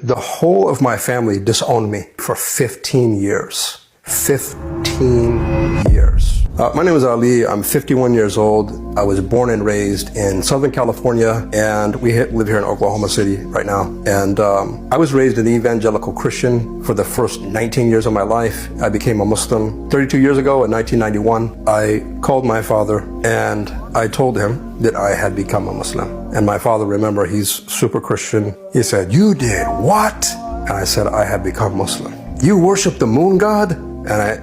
The whole of my family disowned me for 15 years. 15 years. My name is Ali. I'm 51 years old. I was born and raised in Southern California, and we live here in Oklahoma City right now. And I was raised an evangelical Christian for the first 19 years of my life. I became a Muslim 32 years ago in 1991. I called my father and I told him that I had become a Muslim. And my father, remember, he's super Christian. He said, "You did what?" And I said, "I had become Muslim." "You worship the moon god?" And I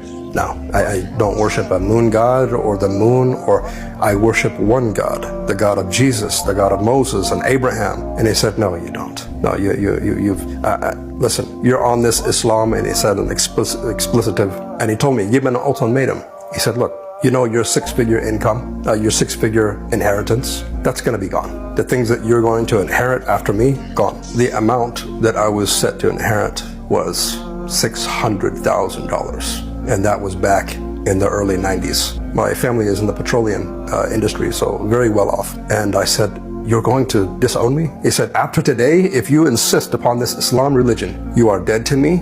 don't worship a moon god or the moon, or I worship one God, the God of Jesus, the God of Moses and Abraham. And he said, "No, you don't. No, listen, you're on this Islam." And he said an explicitive, and he told me, "Give me an ultimatum." He said, "Look, you know your six-figure income, your six-figure inheritance, that's going to be gone. The things that you're going to inherit after me, gone." The amount that I was set to inherit was $600,000. And that was back in the early 90s. My family is in the petroleum industry, so very well off. And I said, "You're going to disown me?" He said, "After today, if you insist upon this Islam religion, you are dead to me.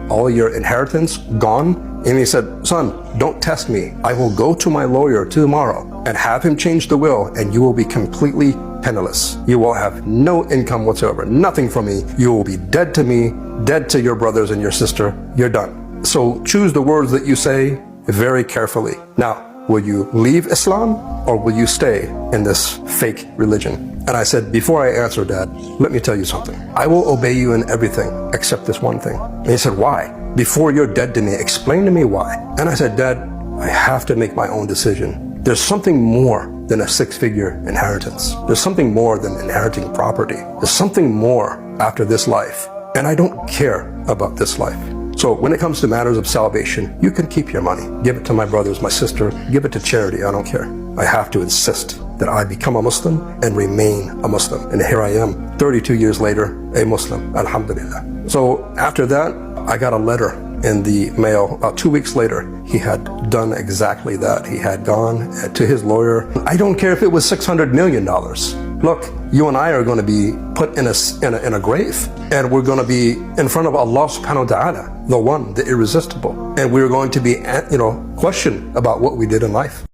All your inheritance gone." And he said, "Son, don't test me. I will go to my lawyer tomorrow and have him change the will, and you will be completely penniless. You will have no income whatsoever, nothing from me. You will be dead to me, dead to your brothers and your sister. You're done. So choose the words that you say very carefully. Now, will you leave Islam or will you stay in this fake religion?" And I said, "Before I answer, Dad, let me tell you something. I will obey you in everything except this one thing." And he said, "Why? Before you're dead to me, explain to me why." And I said, "Dad, I have to make my own decision. There's something more than a six-figure inheritance. There's something more than inheriting property. There's something more after this life. And I don't care about this life. So when it comes to matters of salvation, you can keep your money. Give it to my brothers, my sister, give it to charity. I don't care. I have to insist that I become a Muslim and remain a Muslim." And here I am, 32 years later, a Muslim, alhamdulillah. So after that, I got a letter in the mail. 2 weeks later, he had done exactly that. He had gone to his lawyer. I don't care if it was $600 million. Look, you and I are going to be put in a grave, and we're going to be in front of Allah subhanahu wa ta'ala, the one, the irresistible. And we're going to be, questioned about what we did in life.